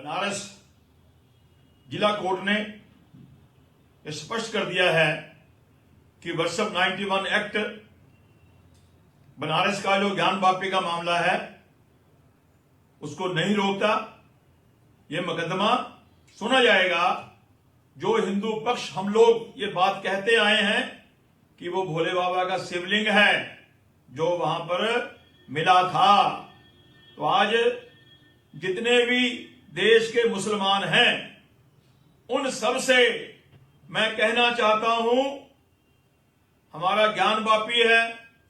बनारस जिला कोर्ट ने स्पष्ट कर दिया है कि वर्षप 91 एक्ट बनारस का जो ज्ञान वापी का मामला है उसको नहीं रोकता। यह मुकदमा सुना जाएगा। जो हिंदू पक्ष हम लोग ये बात कहते आए हैं कि वो भोले बाबा का शिवलिंग है जो वहां पर मिला था, तो आज जितने भी देश के मुसलमान हैं उन सब से मैं कहना चाहता हूं, हमारा ज्ञान वापी है,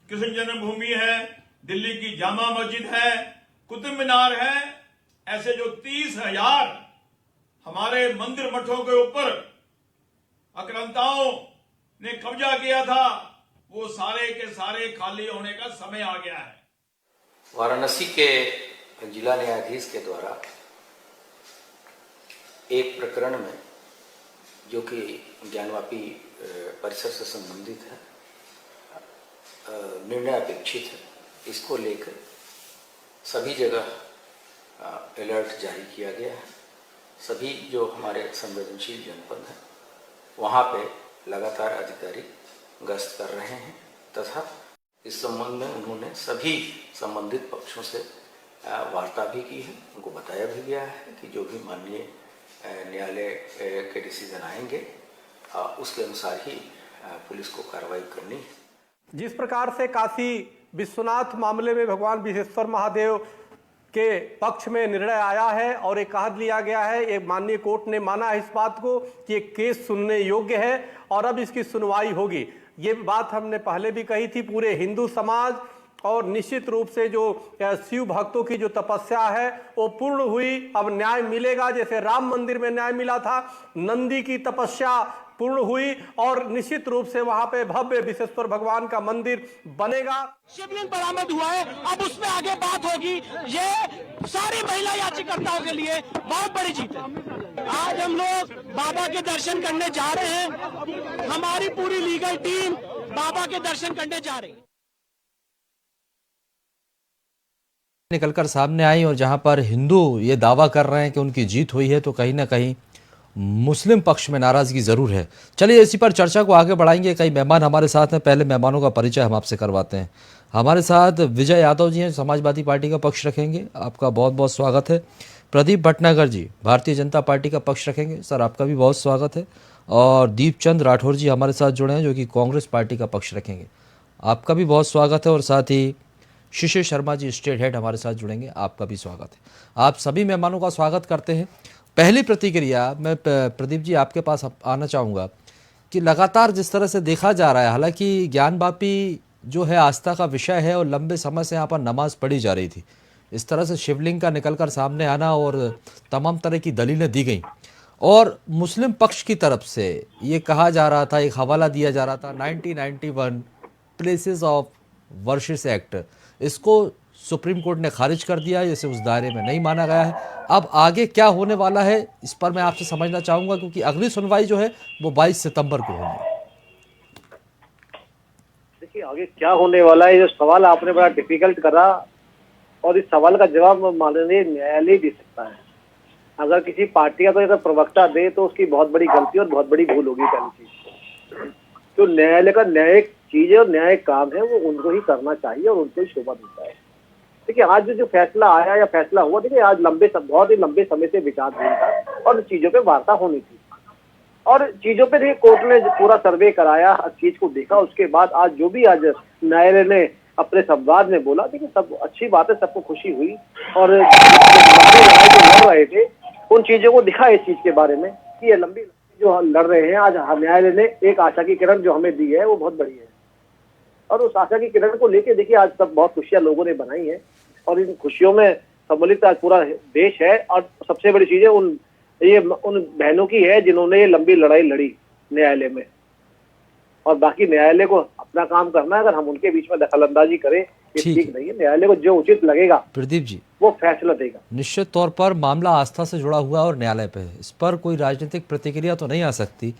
कृष्ण जन्मभूमि है, दिल्ली की जामा मस्जिद है, कुतुब मीनार है, ऐसे जो 30,000 हमारे मंदिर मठों के ऊपर आक्रांताओं ने कब्जा किया था, वो सारे के सारे खाली होने का समय आ गया है। वाराणसी के जिला न्यायाधीश के द्वारा एक प्रकरण में जो कि ज्ञानवापी परिसर से संबंधित है, निर्णय अपेक्षित है, इसको लेकर सभी जगह अलर्ट जारी किया गया है। सभी जो हमारे संवेदनशील जनपद हैं वहाँ पे लगातार अधिकारी गश्त कर रहे हैं तथा इस संबंध में उन्होंने सभी संबंधित पक्षों से वार्ता भी की है। उनको बताया भी गया है कि जो भी माननीय न्यायालय के डिसीजन आएंगे उसके अनुसार ही पुलिस को कार्रवाई करनी है। जिस प्रकार से काशी विश्वनाथ मामले में भगवान विश्वेश्वर महादेव के पक्ष में निर्णय आया है और एक कह लिया गया है, एक माननीय कोर्ट ने माना है इस बात को कि एक केस सुनने योग्य है और अब इसकी सुनवाई होगी। ये बात हमने पहले भी कही थी। पूरे हिंदू समाज और निश्चित रूप से जो शिव भक्तों की जो तपस्या है वो पूर्ण हुई। अब न्याय मिलेगा, जैसे राम मंदिर में न्याय मिला था, नंदी की तपस्या पूर्ण हुई और निश्चित रूप से वहां पे भव्य विश्वेश्वर भगवान का मंदिर बनेगा। शिवलिंग बरामद हुआ है, अब उसमें आगे बात होगी। ये सारी महिला याचिकाकर्ताओं के लिए बहुत बड़ी जीत है। आज हम लोग बाबा के दर्शन करने जा रहे हैं। हमारी पूरी लीगल टीम बाबा के दर्शन करने जा रही है। निकलकर सामने आई और जहां पर हिंदू ये दावा कर रहे हैं कि उनकी जीत हुई है, तो कहीं ना कहीं मुस्लिम पक्ष में नाराजगी जरूर है। चलिए इसी पर चर्चा को आगे बढ़ाएंगे। कई मेहमान हमारे साथ हैं, पहले मेहमानों का परिचय हम आपसे करवाते हैं। हमारे साथ विजय यादव जी हैं, समाजवादी पार्टी का पक्ष रखेंगे, आपका बहुत बहुत स्वागत है। प्रदीप भटनागर जी भारतीय जनता पार्टी का पक्ष रखेंगे, सर आपका भी बहुत स्वागत है। और दीपचंद राठौर जी हमारे साथ जुड़े हैं जो कि कांग्रेस पार्टी का पक्ष रखेंगे, आपका भी बहुत स्वागत है। और साथ ही शिशिर शर्मा जी स्टेट हेड हमारे साथ जुड़ेंगे, आपका भी स्वागत है। आप सभी मेहमानों का स्वागत करते हैं। पहली प्रतिक्रिया मैं प्रदीप जी आपके पास आना चाहूँगा कि लगातार जिस तरह से देखा जा रहा है, हालांकि ज्ञानवापी जो है आस्था का विषय है और लंबे समय से यहाँ पर नमाज पढ़ी जा रही थी, इस तरह से शिवलिंग का निकलकर सामने आना और तमाम तरह की दलीलें दी गई और मुस्लिम पक्ष की तरफ से ये कहा जा रहा था, एक हवाला दिया जा रहा था 1991 प्लेसेस ऑफ वर्शिप एक्ट, इसको सुप्रीम कोर्ट ने खारिज कर दिया है, इसे उस दायरे में नहीं माना गया है। अब आगे क्या होने वाला है इस पर मैं आपसे समझना चाहूंगा, क्योंकि अगली सुनवाई जो है वो 22 सितंबर को होगी। देखिए आगे क्या होने वाला है, जो सवाल आपने बड़ा डिफिकल्ट करा और इस सवाल का जवाब माननीय न्यायालय दे सकता है। अगर किसी पार्टी का कोई प्रवक्ता दे तो उसकी बहुत बड़ी गलती और बहुत बड़ी भूल होगी। पहली चीज तो न्यायालय का न्यायिक चीज है और न्यायिक काम है, वो उनको ही करना चाहिए और उनको ही शोभा देता है। देखिए आज जो फैसला आया या फैसला हुआ, देखिए आज बहुत ही लंबे समय से विचार हुआ था और चीजों पे वार्ता होनी थी और चीजों पे देखिए कोर्ट ने पूरा सर्वे कराया, हर चीज को देखा। उसके बाद आज जो भी आज न्यायालय ने अपने संवाद में बोला, देखिए सब अच्छी बात है, सबको खुशी हुई और लड़ाई जो लड़ रहे थे उन चीजों को दिखा इस चीज के बारे में कि ये लंबी जो लड़ रहे हैं, आज न्यायालय ने एक आशा की किरण जो हमें दी है वो बहुत बड़ी है और उस आशा की किरण को लेके देखिए आज सब बहुत खुशियां लोगों ने बनाई है और इन खुशियों में सम्मिलित आज पूरा देश है। और सबसे बड़ी चीज है उन बहनों की है जिन्होंने ये लंबी लड़ाई लड़ी न्यायालय में, और बाकी न्यायालय को अपना काम करना है। अगर हम उनके बीच में दखलंदाजी करें ये ठीक नहीं है। न्यायालय को जो उचित लगेगा प्रदीप जी वो फैसला देगा। निश्चित तौर पर मामला आस्था से जुड़ा हुआ और न्यायालय पे है, इस पर कोई राजनीतिक प्रतिक्रिया तो नहीं आ सकती,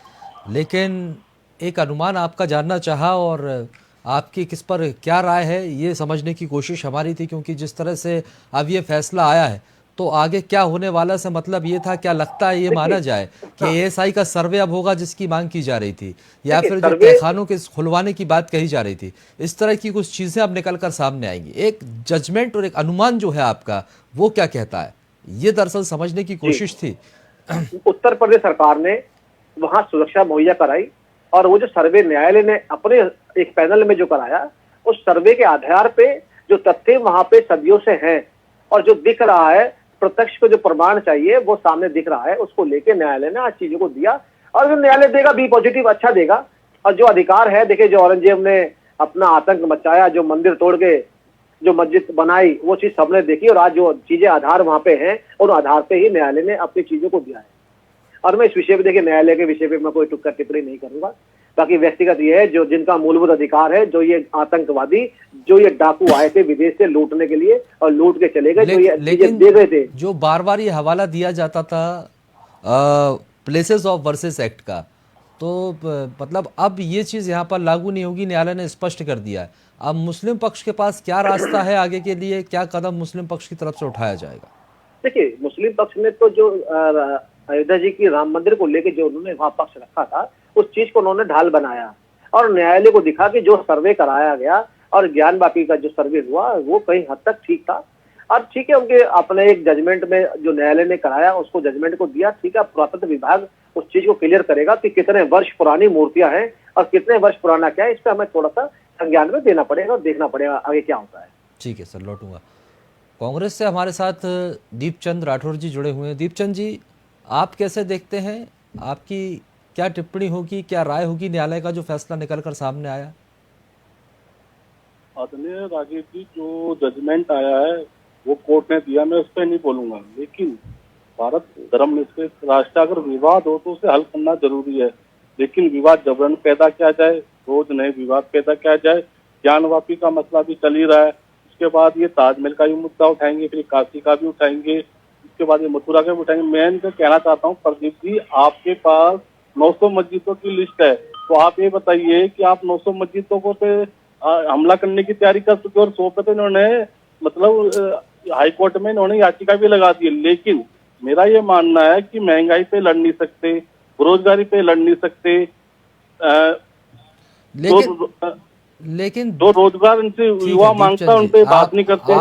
लेकिन एक अनुमान आपका जानना चाहा और आपकी किस पर क्या राय है ये समझने की कोशिश हमारी थी, क्योंकि जिस तरह से अब ये फैसला आया है तो आगे क्या होने वाला से मतलब ये था, क्या लगता है ये माना जाए कि एएसआई का सर्वे अब होगा जिसकी मांग की जा रही थी, या फिर जो तहखानों के खुलवाने की बात कही जा रही थी, इस तरह की कुछ चीजें अब निकल कर सामने आएंगी। एक जजमेंट और एक अनुमान जो है आपका वो क्या कहता है, ये दरअसल समझने की कोशिश थी। उत्तर प्रदेश सरकार ने वहां सुरक्षा मुहैया कराई, और वो जो सर्वे न्यायालय ने अपने एक पैनल में जो कराया, उस सर्वे के आधार पे जो तथ्य वहां पे सदियों से हैं और जो दिख रहा है, प्रत्यक्ष को जो प्रमाण चाहिए वो सामने दिख रहा है, उसको लेके न्यायालय ने आज चीजों को दिया। और जो न्यायालय देगा बी पॉजिटिव, अच्छा देगा। और जो अधिकार है, देखिए जो औरंगजेब ने अपना आतंक मचाया, जो मंदिर तोड़ के जो मस्जिद बनाई, वो चीज सबने देखी, और आज जो चीजें आधार वहां पे हैं उन आधार पे ही न्यायालय ने अपनी चीजों को दिया है। और मैं इस विषय पे, देखिए न्यायालय के विषय पे मैं कोई टुक्का टिप्पणी नहीं करूंगा। बाकी व्यक्तिगत ये है, जो जिनका मूलभूत अधिकार है, जो ये आतंकवादी, जो ये डाकू आए थे विदेश से लूटने के लिए और लूट के चले गए, जो ये चीजें दे रहे थे, जो बार बार ये हवाला दिया जाता था प्लेसेस ऑफ वर्सेस एक्ट का, तो मतलब अब ये चीज यहाँ पर लागू नहीं होगी, न्यायालय ने स्पष्ट कर दिया है। अब मुस्लिम पक्ष के पास क्या रास्ता है आगे के लिए, क्या कदम मुस्लिम पक्ष की तरफ से उठाया जाएगा? देखिए मुस्लिम पक्ष ने तो जो अयोध्या जी की राम मंदिर को लेकर जो उन्होंने वहां पक्ष रखा था, उस चीज को उन्होंने ढाल बनाया और न्यायालय को दिखा कि जो सर्वे कराया गया और ज्ञानवापी का जो सर्वे हुआ वो कहीं हद तक ठीक था। और ठीक है, उनके अपने एक जजमेंट में जो न्यायालय ने कराया उसको जजमेंट को दिया, ठीक है। पुरातत्व विभाग उस चीज को क्लियर करेगा कि कितने वर्ष पुरानी मूर्तियां हैं और कितने वर्ष पुराना क्या है, इस पर हमें थोड़ा सा संज्ञान में देना पड़ेगा और देखना पड़ेगा आगे क्या होता है। ठीक है सर, लौटूंगा। कांग्रेस से हमारे साथ दीपचंद राठौर जी जुड़े हुए हैं। दीपचंद जी, आप कैसे देखते हैं, आपकी क्या टिप्पणी होगी, क्या राय होगी न्यायालय का जो फैसला निकलकर सामने आया? आदरणीय राजीव जी, जो जजमेंट आया है वो कोर्ट ने दिया, मैं उस पर नहीं बोलूंगा, लेकिन भारत धर्मनिरपेक्ष राष्ट्र, अगर विवाद हो तो उसे हल करना जरूरी है, लेकिन विवाद जबरन पैदा किया जाए, रोज नए विवाद पैदा किया जाए। ज्ञानवापी का मसला भी चल ही रहा है, उसके बाद ये ताजमहल का भी मुद्दा उठाएंगे, फिर काशी का भी उठाएंगे, उसके बाद ये मथुरा का भी उठाएंगे। मैं इनको कहना चाहता हूँ प्रदीप जी, आपके पास 900 मस्जिदों की लिस्ट है, तो आप ये बताइए कि आप 900 मस्जिदों को पे हमला करने की तैयारी कर चुके, और 100 पे तो इन्होंने मतलब हाई कोर्ट में इन्होंने याचिका भी लगा दी। लेकिन मेरा ये मानना है कि महंगाई पे लड़ नहीं सकते, बेरोजगारी पे लड़ नहीं सकते, लेकिन जो रोजगार उनसे युवा मांगता है उन पे बात नहीं करते।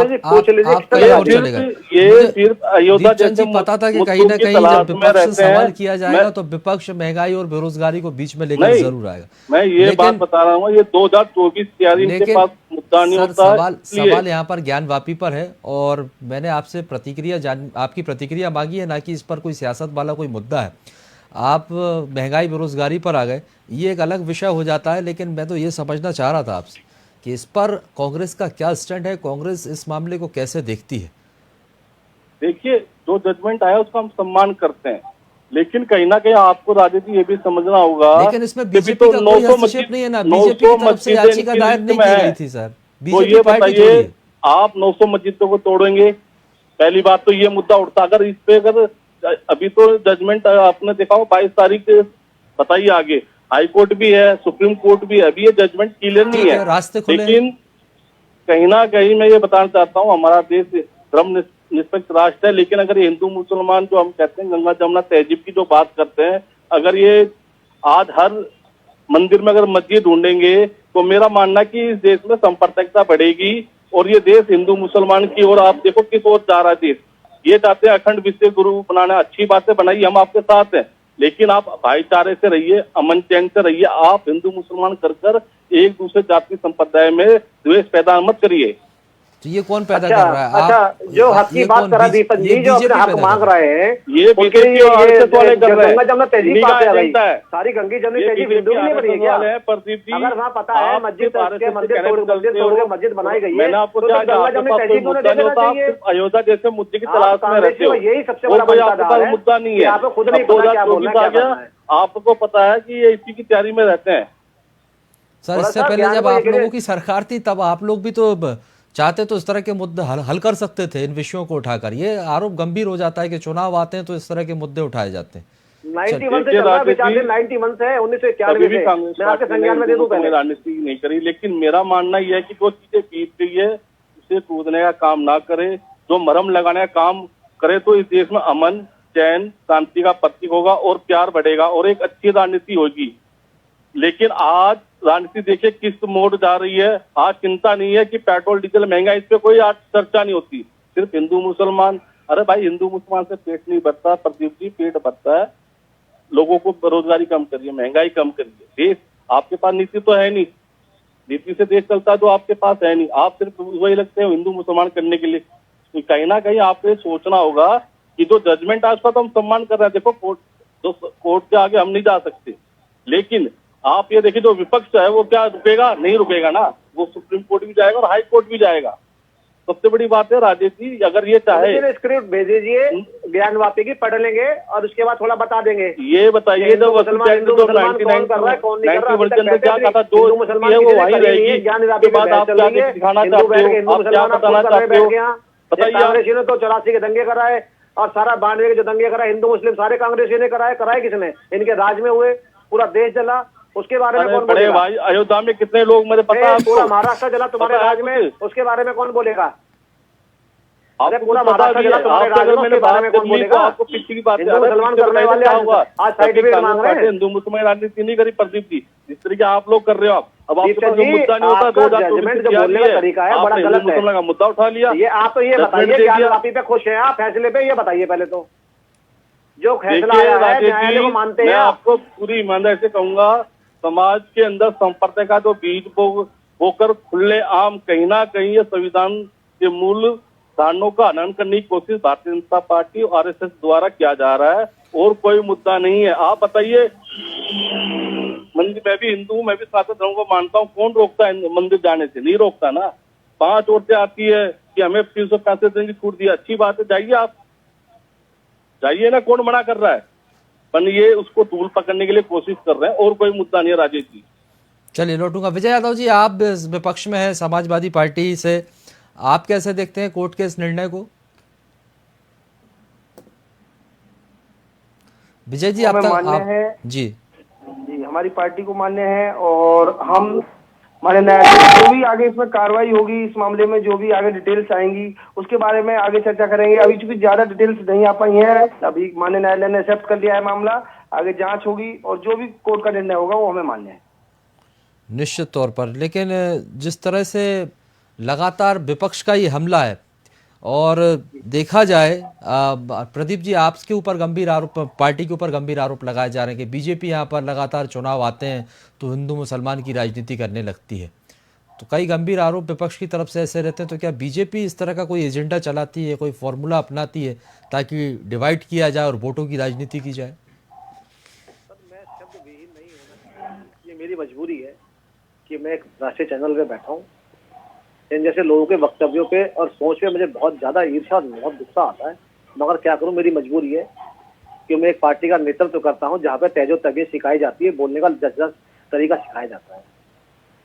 ये सिर्फ अयोध्या जैसे पता था कि कहीं ना कहीं जब विपक्ष से सवाल किया जाएगा तो विपक्ष महंगाई और बेरोजगारी को बीच में लेकर जरूर आएगा। मैं ये बात बता रहा हूँ, ये 2024 तैयारी इनके पास मुद्दा नहीं होता है। सवाल यहाँ पर ज्ञानवापी पर है और मैंने आपसे आपकी प्रतिक्रिया मांगी है, ना कि इस पर कोई सियासत वाला कोई मुद्दा है। आप महंगाई बेरोजगारी पर आ गए, ये एक अलग विषय हो जाता है, लेकिन मैं तो ये समझना चाह रहा था आपसे कि इस पर कांग्रेस का क्या स्टैंड है, कांग्रेस इस मामले को कैसे देखती है? देखिए, जो जजमेंट आया उसका हम सम्मान करते हैं, लेकिन कहीं ना कहीं आपको राजनीति ये भी समझना होगा, लेकिन इसमें बीजेपी का कोई हस्तक्षेप नहीं है ना, बीजेपी की तरफ से याचिका दायर नहीं की गई थी सर। तो ये बताइए, आप 900 मस्जिदों को तोड़ेंगे? पहली बात तो ये मुद्दा उठता, अगर इस पे अगर अभी तो जजमेंट आपने देखा हो 22 तारीख से, बताइए आगे हाई कोर्ट भी है, सुप्रीम कोर्ट भी है, अभी ये जजमेंट क्लियर नहीं है, रास्ते खुले। लेकिन कहीं ना कहीं मैं ये बताना चाहता हूँ, हमारा देश धर्म निरपेक्ष राष्ट्र है, लेकिन अगर ये हिंदू मुसलमान जो हम कहते हैं गंगा जमुना तहजीब की जो बात करते हैं, अगर ये आज हर मंदिर में अगर मस्जिद ढूंढेंगे तो मेरा मानना है कि इस देश में सांप्रदायिकता बढ़ेगी और ये देश हिंदू मुसलमान की ओर, आप देखो किस ओर जा रहा है देश। ये चाहते हैं अखंड विश्व गुरु बनाना, अच्छी बातें बनाइए, हम आपके साथ हैं, लेकिन आप भाईचारे से रहिए, अमन चैन से रहिए। आप हिंदू मुसलमान कर एक दूसरे जाति संप्रदाय में द्वेष पैदा मत करिए। तो ये कौन पैदा कर रहा है? अच्छा, जो हक की बात करा दीपक जी, जो अपने हक मांग रहे हैं, ये बीजेपी वाले कर रहे हैं। जमुना तहजीब बात आ गई, सारी गंगी जमुनी तहजीब हिंदू नहीं बनी है क्या? अगर वहाँ पता है मस्जिद के मंदिर तोड़ के मस्जिद बनाई गई है, मैंने आपको गंगा जमुनी तहजीब होने देना चाहिए। अयोध्या जैसे मुद्दे की तलाश में रहते हो, यही सबसे बड़ा मुद्दा नहीं है, आपको खुद नहीं पता क्या बोलना है। आपको पता है कि ये इसी की तैयारी में रहते हैं। सर, इससे पहले जब आप लोगों की सरकार थी तब आप लोग भी तो चाहते तो इस तरह के मुद्दे हल कर सकते थे, इन विषयों को उठाकर। ये आरोप गंभीर हो जाता है कि चुनाव आते हैं तो इस तरह के मुद्दे उठाए जाते हैं। 91 से 91 से 1991 से मैं आपके संज्ञान में दे दूं, पहले राजनीति नहीं करी, लेकिन मेरा मानना यह है कि जो चीजें बीत गई है उसे कूदने का काम ना करे, जो मरहम लगाने का काम करे तो इस देश में अमन, चैन, शांति का प्रतीक होगा और प्यार बढ़ेगा और एक अच्छी राजनीति होगी। लेकिन आज राजनीति देखिए किस मोड़ जा रही है। आज चिंता नहीं है कि पेट्रोल डीजल महंगा, इस पे कोई आज चर्चा नहीं होती। सिर्फ हिंदू मुसलमान, अरे भाई हिंदू मुसलमान से पेट नहीं भरता प्रदीप जी, पेट भरता है। लोगों को बेरोजगारी कम करिए, महंगाई कम करिए। देश आपके पास नीति तो है नहीं, नीति से देश चलता है तो आपके पास है नहीं। आप सिर्फ वही लगते हैं हिंदू मुसलमान करने के लिए। तो कहीं ना कहीं आपको सोचना होगा कि जो जजमेंट आज का तो हम सम्मान कर रहे हैं, देखो कोर्ट के आगे हम नहीं जा सकते, लेकिन आप ये देखिए जो विपक्ष है वो क्या रुकेगा? नहीं रुकेगा ना, वो सुप्रीम कोर्ट भी जाएगा और हाई कोर्ट भी जाएगा। सबसे बड़ी बात है राजेश जी, अगर ये चाहे स्क्रिप्ट भेज दीजिए, ज्ञान वापी की पढ़ लेंगे और उसके बाद थोड़ा बता देंगे। ये बताइए जो मुसलमान कौन कर रहा है, कौन नहीं कर रहा, क्या कहा था, जो मुसलमान है वो वहीं रहेगी। के बाद आप क्या दिखाना चाहते हो, आप क्या बताना चाहते हो बताइए। कांग्रेसी ने तो 84 के दंगे कराए और सारा 92 के जो दंगे कराए हिंदू मुस्लिम सारे कांग्रेसी ने कराए किसने? इनके राज में हुए, पूरा देश जला। उसके बारे में कौन बोलेगा? भाई अयोध्या में कितने लोग मेरे पता है, पूरा महाराष्ट्र जला तुम्हारे राज में, उसके बारे में कौन बोलेगा? अरे पूरा महाराष्ट्र जला तुम्हारे राज में, उसके बारे में कौन बोलेगा? आपको पिछली की बात हिंदू मुसलमान करने वाले आज सर्टिफिकेट मांग रहे हैं। हिंदू मुसलमान राजनीति नहीं करी प्रदीप जी, जिस तरीके आप लोग कर रहे हो। अब आपके पास मुद्दा नहीं होता, 2024 जो बोलने का तरीका है बड़ा गलत है। मुसलमान का मुद्दा उठा लिया। ये आप तो ये बताइए ज्ञान वापी पे खुश हैं आप, फैसले पे ये बताइए पहले तो, जो फैसला आया है न्यायालय को मानते हैं? मैं आपको पूरी ईमानदारी से कहूंगा, समाज के अंदर संपर्क का जो बीज बोकर खुले आम कहीं ना कहीं ये संविधान के मूल धारणों का हनन करने की कोशिश भारतीय जनता पार्टी और आरएसएस द्वारा किया जा रहा है, और कोई मुद्दा नहीं है। आप बताइए, मंदिर, मैं भी हिंदू हूँ, मैं भी सनातन धर्म को मानता हूँ, कौन रोकता है मंदिर जाने से? नहीं रोकता ना। 5 औरतें आती है कि हमें 365 दिन की छूट दी, अच्छी बात है, जाइए आप, जाइए ना, कौन मना कर रहा है? पर ये उसको टूल पकड़ने के लिए कोशिश कर रहे हैं, और कोई मुद्दा नहीं है राजेश जी। चलिए लौटूंगा। विजय यादव जी, आप विपक्ष में हैं समाजवादी पार्टी से, आप कैसे देखते हैं कोर्ट के इस निर्णय को? विजय जी, आप जी हमारी पार्टी को मान्य है, और हम हमारे न्यायालय जो भी आगे इसमें कार्रवाई होगी, इस मामले में जो भी आगे डिटेल्स आएंगी उसके बारे में आगे चर्चा करेंगे। अभी चूंकि ज्यादा डिटेल्स नहीं आ पाई है, अभी माननीय न्यायालय ने एक्सेप्ट कर लिया है मामला, आगे जांच होगी और जो भी कोर्ट का निर्णय होगा वो हमें मान्य है निश्चित तौर पर। लेकिन जिस तरह से लगातार विपक्ष का ये हमला है, और देखा जाए प्रदीप जी, आपके ऊपर गंभीर आरोप, पार्टी के ऊपर गंभीर आरोप लगाए जा रहे हैं कि बीजेपी यहाँ पर लगातार चुनाव आते हैं तो हिंदू मुसलमान की राजनीति करने लगती है। तो कई गंभीर आरोप विपक्ष की तरफ से ऐसे रहते हैं। तो क्या बीजेपी इस तरह का कोई एजेंडा चलाती है, कोई फॉर्मूला अपनाती है ताकि डिवाइड किया जाए और वोटों की राजनीति की जाए? मैं शब्द विहीन नहीं होना, ये मेरी मजबूरी है कि मैं एक राष्ट्रीय चैनल पे बैठा हूँ। इन जैसे लोगों के वक्तव्यों पे और सोच पे मुझे बहुत ज्यादा ईर्ष्या और बहुत गुस्सा आता है, मगर क्या करूं, मेरी मजबूरी है कि मैं एक पार्टी का नेतृत्व करता हूं जहां पे तेजो तबीयत सिखाई जाती है, बोलने का जज्बा तरीका सिखाया जाता है।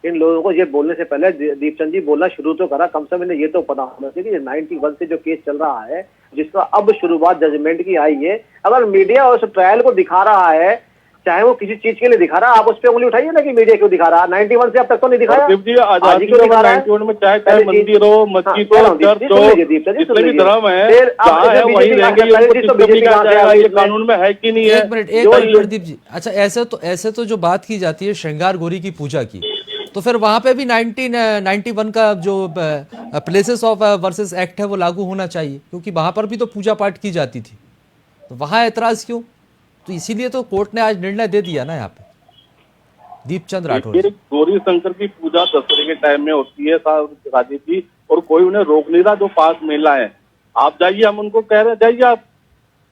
इन लोगों को ये बोलने से पहले दीपचंद जी बोलना शुरू तो करा, कम से कम इन्हें ये तो पता होना चाहिए कि 91 से जो केस चल रहा है, जिसका अब शुरुआत जजमेंट की आई है, अगर मीडिया उस ट्रायल को दिखा रहा है, चाहे वो किसी चीज के लिए दिखा रहा है, आप उस पर उंगली उठाइए ना कि मीडिया क्यों दिखा रहा है। 91 से अब तक तो नहीं दिखाया। आजादी क्यों दिखा रहा है? 91 में चाहे मंदिर हो, मस्जिद हो, चर्च हो, जितने भी धर्म है, जहाँ है वहीं रहेंगे। ये कानून में है कि नहीं है? एक मिनट प्रदीप जी, अच्छा ऐसे तो जो बात की जाती है श्रृंगार गौरी की पूजा की, तो फिर वहां पे भी 1991 का जो प्लेसेस ऑफ वर्सेस एक्ट है वो लागू होना चाहिए, क्योंकि वहां पर भी तो पूजा पाठ की जाती थी। तो वहां ऐतराज क्यों? तो इसीलिए तो कोर्ट ने आज निर्णय दे दिया ना यहाँ पे। दीपचंद राठौर, गौरी शंकर की पूजा दशहरे के टाइम में होती है राजीव जी, और कोई उन्हें रोक नहीं रहा। जो पास मेला है, आप जाइए, हम उनको कह रहे हैं जाइए आप,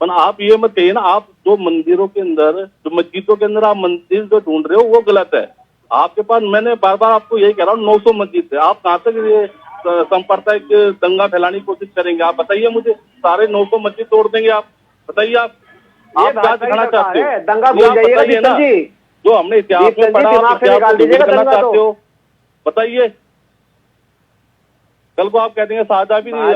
पर आप ये मत कहिए ना, आप जो मंदिरों के अंदर, जो मस्जिदों के अंदर आप मंदिर जो ढूंढ रहे हो वो गलत है। आपके पास, मैंने बार बार आपको यही कह रहा हूँ, 900 मस्जिद है, आप कहाँ तक ये सांप्रदायिक दंगा फैलाने की कोशिश करेंगे? आप बताइए मुझे, सारे 900 मस्जिद तोड़ देंगे आप? बताइए आप क्या दिखाना चाहते हो? दंगा भूल जाइएगा ना, जो हमने इतिहास में पढ़ा, आप करना चाहते हो? बताइए। कल को आप कहते हैं साझा भी नहीं,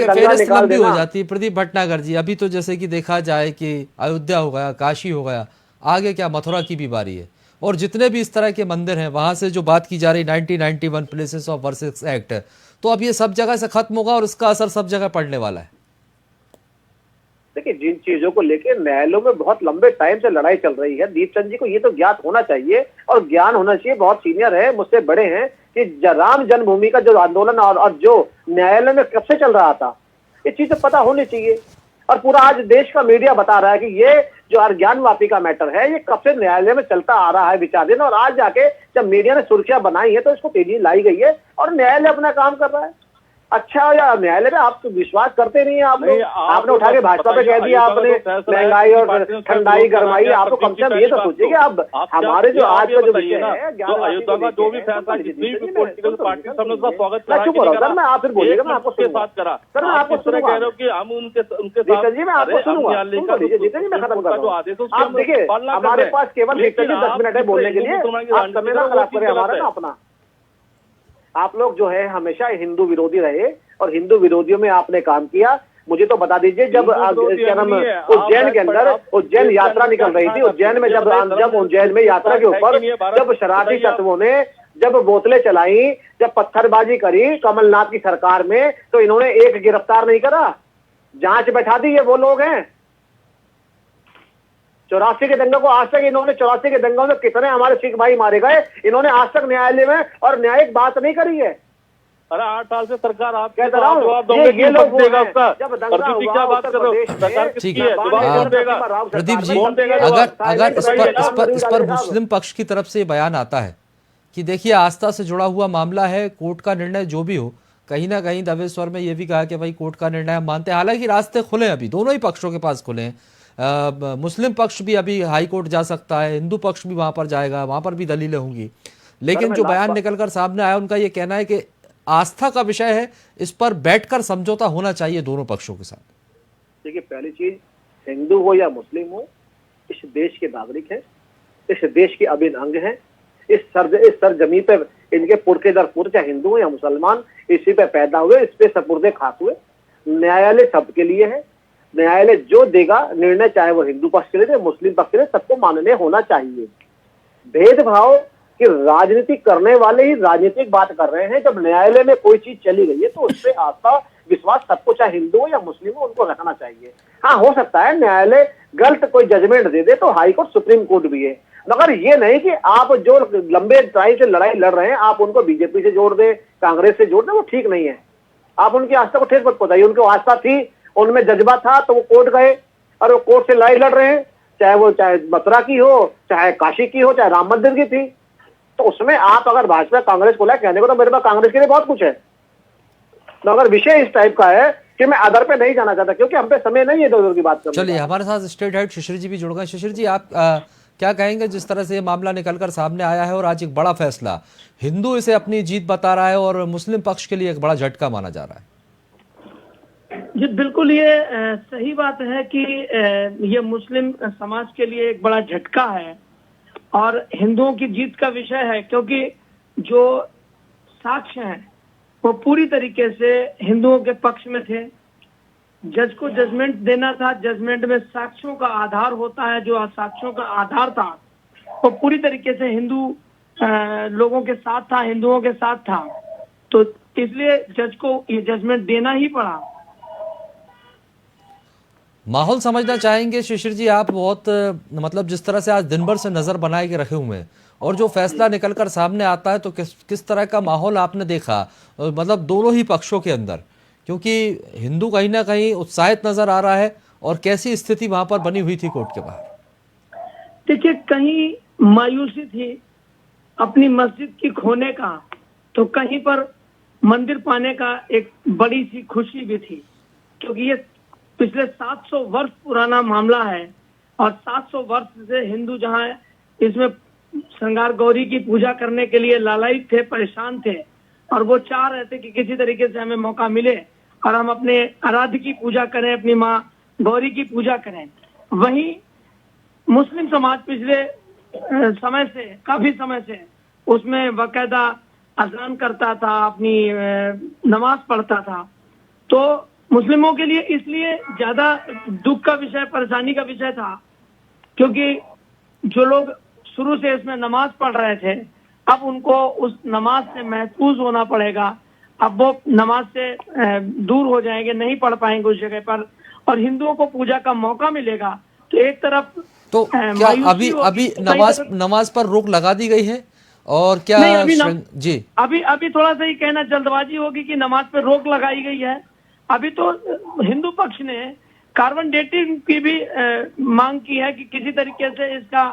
फेरिस्त लंबी हो जाती है। प्रदीप भटनागर जी, अभी तो जैसे कि देखा जाए कि अयोध्या हो गया, काशी हो गया, आगे क्या मथुरा की भी बारी है, और जितने भी इस तरह के मंदिर हैं वहां से जो बात की जा रही 1991 प्लेसेस ऑफ वर्सेस एक्ट, तो अब ये सब जगह से खत्म होगा और इसका असर सब जगह पड़ने वाला है। देखिए, जिन चीजों को लेकर न्यायालयों में बहुत लंबे टाइम से लड़ाई चल रही है, दीपचंद जी को ये तो ज्ञात होना चाहिए और ज्ञान होना चाहिए, बहुत सीनियर है, मुझसे बड़े हैं, कि राम जन्मभूमि का जो आंदोलन और जो न्यायालय में कब से चल रहा था, ये चीज तो पता होनी चाहिए। और पूरा आज देश का मीडिया बता रहा है कि ये जो अर्ज्ञान वापी का मैटर है, ये कब से न्यायालय में चलता आ रहा है विचाराधीन, और आज जाके जब मीडिया ने सुर्खियां बनाई है तो इसको तेजी लाई गई है और न्यायालय अपना काम कर रहा है। अच्छा, या न्यायालय में आप तो विश्वास करते नहीं है, आपने उठा के भाजपा पे कह दिया, आपने महंगाई और ठंडाई गरमाई, आपको कम से कम ये तो सोचिए कि आप हमारे जो आज का जो विषय है अयोध्या का जो भी फैसला जितनी भी पॉलिटिकल पार्टी हमने उसका स्वागत करा, चुप रहो सर, मैं आप फिर बोलिएगा, मैं आपको साथ करा सर, मैं आपको कह रहे हो कि हम उनके साथ जी, मैं आपको सुनूंगा, जितने जी मैं खत्म कर रहा हूँ। आप देखिए, हमारे पास केवल 10 मिनट है बोलने के लिए, आप समय ना खराब करें हमारा ना अपना। आप लोग जो है हमेशा हिंदू विरोधी रहे और हिंदू विरोधियों में आपने काम किया। मुझे तो बता दीजिए, जब क्या नाम उज्जैन के अंदर उज्जैन यात्रा निकल रही थी, उज्जैन में जब उज्जैन में यात्रा के ऊपर जब शरारती तत्वों ने जब बोतलें चलाई, जब पत्थरबाजी करी कमलनाथ की सरकार में, तो इन्होंने एक गिरफ्तार नहीं करा, जांच बैठा दी। ये वो लोग हैं 84 के दंगे को, आज तक इन्होंने 84 के दंगों में कितने हमारे सिख भाई मारे गए, इन्होंने आज तक न्यायालय में और न्यायिक बात नहीं करी है। अरे 8 साल से सरकार आप कहता रहा हूँ, ये लोग देगा उसका, जब दंगा हुआ क्या बात कर रहे हो, सरकार ठीक किसकी है। है, जवाब देगा प्रदीप जी, कौन देगा? अगर इस पर मुस्लिम पक्ष की तरफ से बयान आता है कि देखिए आस्था से जुड़ा हुआ मामला है, कोर्ट का निर्णय जो भी हो, कहीं ना कहीं दबे स्वर में ये भी कहा कि भाई कोर्ट का निर्णय हम मानते हैं, हालांकि रास्ते खुले हैं, अभी दोनों ही पक्षों के पास खुले हैं। मुस्लिम पक्ष भी अभी हाई कोर्ट जा सकता है, हिंदू पक्ष भी वहां पर जाएगा, वहां पर भी दलीलें होंगी, लेकिन जो बयान निकलकर सामने आया उनका ये कहना है कि आस्था का विषय है, इस पर बैठकर समझौता होना चाहिए दोनों पक्षों के साथ। देखिए, पहली चीज, हिंदू हो या मुस्लिम हो, इस देश के नागरिक हैं, इस देश के अभिन्न अंग हैं। इस सरजमी पे इनके पुरखे दर पुर, चाहे हिंदू हो या मुसलमान, इसी पे पैदा हुए, इस पे सपुर्दे खास हुए। न्यायालय सबके लिए है, न्यायालय जो देगा निर्णय, चाहे वो हिंदू पक्ष के लिए मुस्लिम पक्ष के लिए, सबको मानने होना चाहिए। भेदभाव कि राजनीति करने वाले ही राजनीतिक बात कर रहे हैं। जब न्यायालय में कोई चीज चली गई है तो उस पर आस्था विश्वास सबको, चाहे हिंदू हो या मुस्लिम हो, उनको रखना चाहिए। हाँ, हो सकता है न्यायालय गलत कोई जजमेंट दे दे तो हाई कोर्ट सुप्रीम कोर्ट भी है, मगर ये नहीं कि आप जो लंबे टाइम से लड़ाई लड़ रहे हैं आप उनको बीजेपी से जोड़ दें, कांग्रेस से जोड़ दें, वो ठीक नहीं है। आप उनकी आस्था को ठेस मत पहुंचाइए। उनको आस्था थी, उनमें जज्बा था, तो वो कोर्ट गए और वो कोर्ट से लड़ाई लड़ रहे हैं, चाहे मथुरा की हो, चाहे काशी की हो, चाहे राम मंदिर की थी। तो उसमें आप अगर भाजपा कांग्रेस को कहने को, तो मेरे पास कांग्रेस के लिए बहुत कुछ है, मगर विषय इस टाइप का है कि मैं अदर पे नहीं जाना चाहता, क्योंकि हम पे समय नहीं है इधर की बात करने। चलिए, हमारे साथ स्टेट हेड शिशिर जी भी जुड़ गए। शिशिर जी, आप क्या कहेंगे जिस तरह से ये मामला निकलकर सामने आया है और आज एक बड़ा फैसला, हिंदू इसे अपनी जीत बता रहा है और मुस्लिम पक्ष के लिए एक बड़ा झटका माना जा रहा है? जी बिल्कुल, ये सही बात है कि ये मुस्लिम समाज के लिए एक बड़ा झटका है और हिंदुओं की जीत का विषय है, क्योंकि जो साक्ष्य हैं वो पूरी तरीके से हिंदुओं के पक्ष में थे। जज को जजमेंट देना था, जजमेंट में साक्ष्यों का आधार होता है, जो साक्ष्यों का आधार था वो पूरी तरीके से हिंदू लोगों के साथ था, हिंदुओं के साथ था, तो इसलिए जज को ये जजमेंट देना ही पड़ा। माहौल समझना चाहेंगे शिशिर जी, आप बहुत मतलब जिस तरह से आज दिन भर से नजर बनाए के रखे हुए हैं और जो फैसला निकलकर सामने आता है, तो किस तरह का माहौल आपने देखा, मतलब दोनों ही पक्षों के अंदर, क्योंकि हिंदू कहीं ना कहीं उत्साहित नजर आ रहा है, और कैसी स्थिति वहां पर बनी हुई थी कोर्ट के बाहर? देखिए, कहीं मायूसी थी अपनी मस्जिद की खोने का, तो कहीं पर मंदिर पाने का एक बड़ी सी खुशी भी थी, क्योंकि ये पिछले 700 वर्ष पुराना मामला है और 700 वर्ष से हिंदू जहां इसमें श्रृंगार गौरी की पूजा करने के लिए लालायित थे, परेशान थे, और वो चाह रहे थे कि किसी तरीके से हमें मौका मिले और हम अपने आराध्य की पूजा करें, अपनी माँ गौरी की पूजा करें। वहीं मुस्लिम समाज पिछले समय से, काफी समय से उसमें बाकायदा अज़ान करता था, अपनी नमाज पढ़ता था। तो मुस्लिमों के लिए इसलिए ज्यादा दुख का विषय, परेशानी का विषय था, क्योंकि जो लोग शुरू से इसमें नमाज पढ़ रहे थे, अब उनको उस नमाज से महफूज होना पड़ेगा, अब वो नमाज से दूर हो जाएंगे, नहीं पढ़ पाएंगे उस जगह पर, और हिंदुओं को पूजा का मौका मिलेगा। तो एक तरफ तो क्या अभी नमाज पर रोक लगा दी गई है और क्या जी अभी थोड़ा सा ही कहना जल्दबाजी होगी कि नमाज पर रोक लगाई गई है। अभी तो हिंदू पक्ष ने कार्बन डेटिंग की भी मांग की है कि किसी तरीके से इसका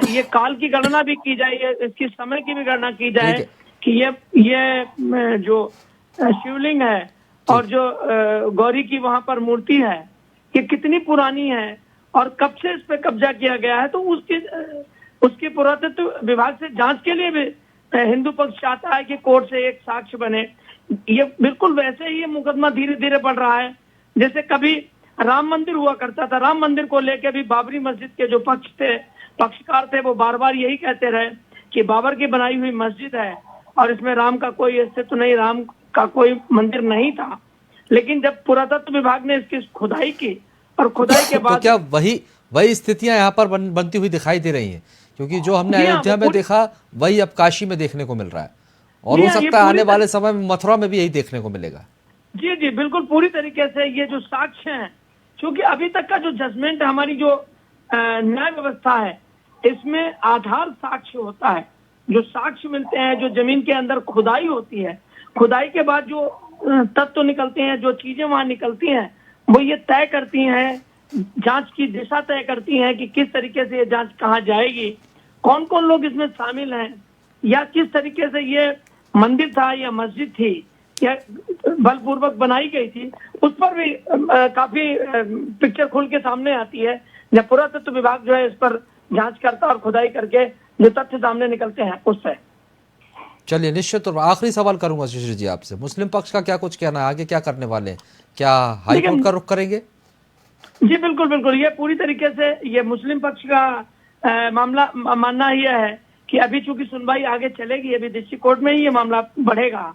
ये काल की गणना भी की जाए, इसकी समय की भी गणना की जाए कि ये जो शिवलिंग है और जो गौरी की वहां पर मूर्ति है ये कितनी पुरानी है और कब से इस पे कब्जा किया गया है। तो उसके पुरातत्व विभाग से जांच के लिए भी हिंदू पक्ष चाहता है कि कोर्ट से एक साक्ष्य बने। ये बिल्कुल वैसे ही ये मुकदमा धीरे धीरे बढ़ रहा है जैसे कभी राम मंदिर हुआ करता था। राम मंदिर को लेकर भी बाबरी मस्जिद के जो पक्षकार थे वो बार बार यही कहते रहे कि बाबर की बनाई हुई मस्जिद है और इसमें राम का कोई अस्तित्व नहीं, राम का कोई मंदिर नहीं था। लेकिन जब पुरातत्व विभाग ने इसकी खुदाई की और खुदाई के बाद तो क्या वही स्थितियां यहाँ पर बनती हुई दिखाई दे रही हैं? क्योंकि जो हमने अयोध्या में देखा वही अब काशी में देखने को मिल रहा है और हो सकता है आने वाले समय में मथुरा में भी यही देखने को मिलेगा। जी जी बिल्कुल पूरी तरीके से ये जो साक्ष्य हैं, क्योंकि अभी तक का जो जजमेंट हमारी जो न्याय व्यवस्था है इसमें आधार साक्ष्य होता है। जो साक्ष्य मिलते हैं, जो जमीन के अंदर खुदाई होती है, खुदाई के बाद जो तत्व निकलते हैं, जो चीजें वहां निकलती हैं वो ये तय करती हैं, जांच की दिशा तय करती हैं कि किस तरीके से ये जांच कहाँ जाएगी, कौन कौन लोग इसमें शामिल हैं, या किस तरीके से ये मंदिर था या मस्जिद थी या बलपूर्वक बनाई गई थी। उस पर भी काफी पिक्चर खुल के सामने आती है जब पुरातत्व विभाग जो है इस पर जांच करता और खुदाई करके जो तथ्य सामने निकलते हैं उससे। चलिए निश्चित तौर पर आखिरी सवाल करूंगा शिशिर जी आपसे, मुस्लिम पक्ष का क्या कुछ कहना है, आगे क्या करने वाले हैं, क्या हाई कोर्ट का रुख करेंगे? जी बिल्कुल बिल्कुल, ये पूरी तरीके से ये मुस्लिम पक्ष का मामला मानना यह है कि अभी चूंकि सुनवाई आगे चलेगी, अभी डिस्ट्रिक्ट कोर्ट में ही ये मामला बढ़ेगा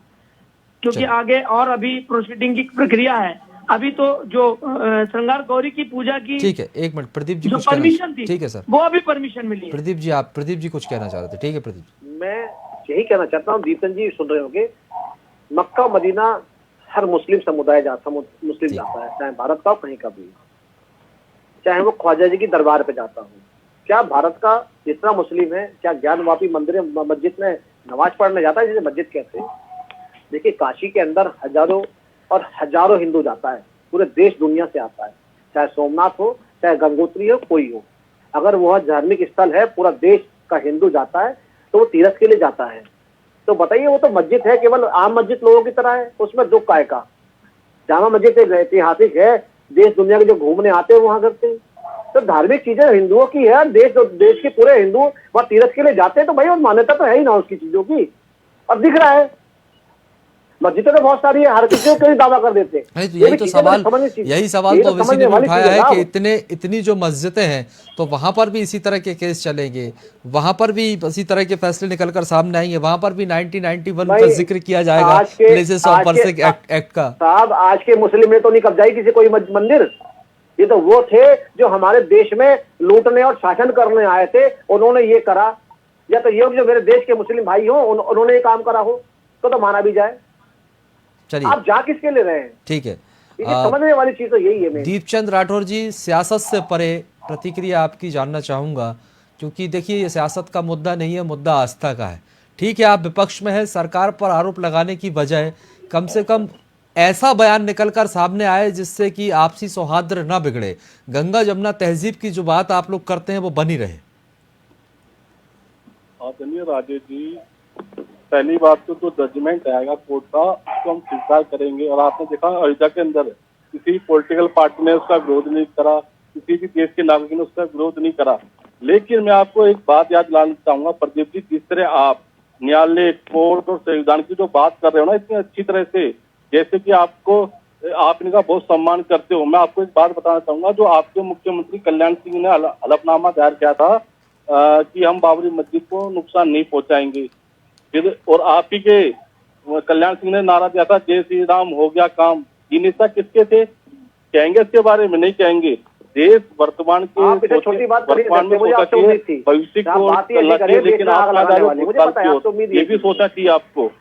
क्योंकि आगे और अभी प्रोसीडिंग की प्रक्रिया है। अभी तो जो श्रृंगार गौरी की पूजा की, ठीक है, एक मिनट प्रदीप जी, जो कुछ परमिशन थी, ठीक है सर, वो अभी परमिशन मिली है। प्रदीप जी कुछ कहना चाह रहे थे? ठीक है प्रदीप जी। मैं यही कहना चाहता हूँ, दीपन जी सुन रहे होंगे, मक्का मदीना हर मुस्लिम समुदाय जाता है, चाहे भारत का हो कहीं का भी, चाहे वो ख्वाजा जी की दरबार पे जाता हो। क्या भारत का जितना मुस्लिम है क्या ज्ञानवापी मंदिर मस्जिद में नमाज पढ़ने जाता है जिसे मस्जिद कहते हैं? देखिए काशी के अंदर हजारों और हजारों हिंदू जाता है, पूरे देश दुनिया से आता है, चाहे सोमनाथ हो चाहे गंगोत्री हो, कोई हो, अगर वह धार्मिक स्थल है पूरा देश का हिंदू जाता है तो वो तीर्थ के लिए जाता है। तो बताइए वो तो मस्जिद है, केवल आम मस्जिद लोगों की तरह है, उसमें दुख काय का? जामा मस्जिद ऐतिहासिक है, देश दुनिया के जो घूमने आते हैं वहां करते हैं। तो धार्मिक चीजें हिंदुओं की है, देश के पूरे हिंदू वहां तीर्थ के लिए जाते हैं, तो भाई और मान्यता तो है ही ना उसकी चीजों की। अब दिख रहा है मस्जिदें तो बहुत सारी है, हर किसी को दावा कर देते हैं। तो यही सवाल तो ओवैसी ने उठाया है कि इतनी जो मस्जिदें हैं तो वहां पर भी इसी तरह के केस चलेंगे, वहां पर भी इसी तरह के फैसले निकलकर सामने आएंगे, वहां पर भी 1991 का जिक्र किया जाएगा प्लेसेस ऑफ वर्शिप एक्ट का। साहब आज के मुस्लिम ने तो नहीं कब्जाई किसी कोई मंदिर, ये तो वो थे जो हमारे देश में लूटने और शासन करने आए थे, उन्होंने ये करा। या तो ये जो मेरे देश के मुस्लिम भाई हो उन्होंने ये काम करा हो तो माना भी जाए। चलिए आप जा किसके ले रहे हैं? ठीक है, समझने वाली चीज तो यही है। दीपचंद राठौर जी, सियासत से परे प्रतिक्रिया आपकी जानना चाहूंगा, क्योंकि देखिए ये सियासत का मुद्दा नहीं है, मुद्दा आस्था का है। ठीक है आप विपक्ष में है, सरकार पर आरोप लगाने की बजाय कम से कम ऐसा बयान निकलकर सामने आए जिससे कि आपसी सौहार्द ना बिगड़े, गंगा जमुना तहजीब की जो बात आप लोग करते हैं वो बनी रहे। आदरणीय राजेश जी, पहली बात तो जो जजमेंट आएगा कोर्ट का उसको हम स्वीकार करेंगे। और आपने देखा अयोध्या के अंदर किसी पॉलिटिकल पार्टी ने उसका विरोध नहीं करा, किसी भी देश के नागरिक ने उसका विरोध नहीं करा। लेकिन मैं आपको एक बात याद दिलाना चाहूंगा प्रदीप जी, जिस तरह आप न्यायालय, कोर्ट और संविधान की जो बात कर रहे हो ना इतनी अच्छी तरह से, जैसे कि आप इनका बहुत सम्मान करते हो। मैं आपको एक बात बताना चाहूंगा, जो आपके मुख्यमंत्री कल्याण सिंह ने हलफनामा दायर किया था कि हम बाबरी मस्जिद को नुकसान नहीं पहुंचाएंगे, फिर और आप ही के कल्याण सिंह ने नारा दिया था जय श्री राम हो गया काम। ये निशा किसके थे? कहेंगे इसके बारे में? नहीं कहेंगे। देश वर्तमान के छोटी बात वर्तमान में सोचना चाहिए, भविष्य को, लेकिन आप ये भी सोचना चाहिए आपको।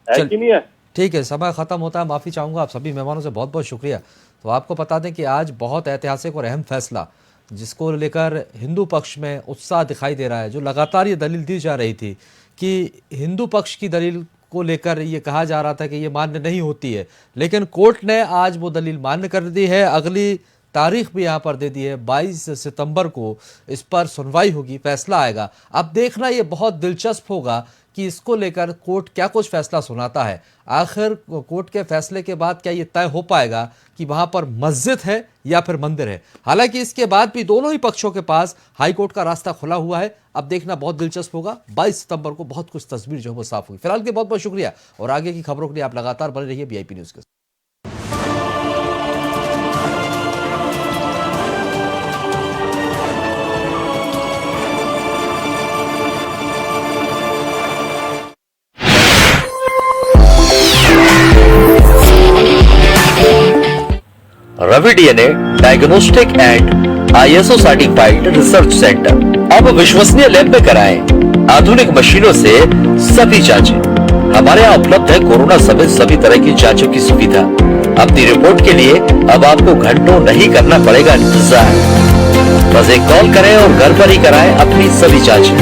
है कि नहीं है? ठीक है, समय खत्म होता है, माफी चाहूंगा आप सभी मेहमानों से, बहुत बहुत शुक्रिया। तो आपको बता दें कि आज बहुत ऐतिहासिक और अहम फैसला जिसको लेकर हिंदू पक्ष में उत्साह दिखाई दे रहा है। जो लगातार ये दलील दी जा रही थी कि हिंदू पक्ष की दलील को लेकर ये कहा जा रहा था कि ये मान्य नहीं होती है, लेकिन कोर्ट ने आज वो दलील मान्य कर दी है। अगली तारीख भी यहाँ पर दे दी है, 22 सितंबर को इस पर सुनवाई होगी, फैसला आएगा। अब देखना ये बहुत दिलचस्प होगा कि इसको लेकर कोर्ट क्या कुछ फैसला सुनाता है। आखिर कोर्ट के फैसले के बाद क्या ये तय हो पाएगा कि वहां पर मस्जिद है या फिर मंदिर है। हालांकि इसके बाद भी दोनों ही पक्षों के पास हाई कोर्ट का रास्ता खुला हुआ है। अब देखना बहुत दिलचस्प होगा। 22 सितंबर को बहुत कुछ तस्वीर जो है वो साफ होगी। फिलहाल के बहुत बहुत शुक्रिया और आगे की खबरों के लिए आप लगातार बने रहिए VIP न्यूज के साथ। Ravi DNA diagnostic and ISO certified research centre. अब विश्वसनीय लैब में कराएं आधुनिक मशीनों से सभी जांचें। हमारे यहाँ उपलब्ध है कोरोना समेत सभी तरह की जांचों की सुविधा। अपनी रिपोर्ट के लिए अब आपको घंटों नहीं करना पड़ेगा इंतजार। बस एक कॉल करें और घर पर ही कराएं अपनी सभी जांचें।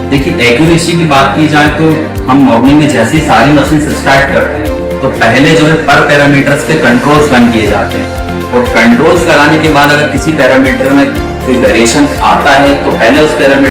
देखिए, एक्यूरेसी की बात की जाए तो हम मॉर्निंग में जैसे ही सारी मशीन स्टार्ट करते हैं तो पहले जो है पर पैरामीटर्स के कंट्रोल्स रन किए जाते हैं और कंट्रोल्स कराने के बाद अगर किसी पैरामीटर में कोई वेरिएशन आता है तो पहले उस पैरामीटर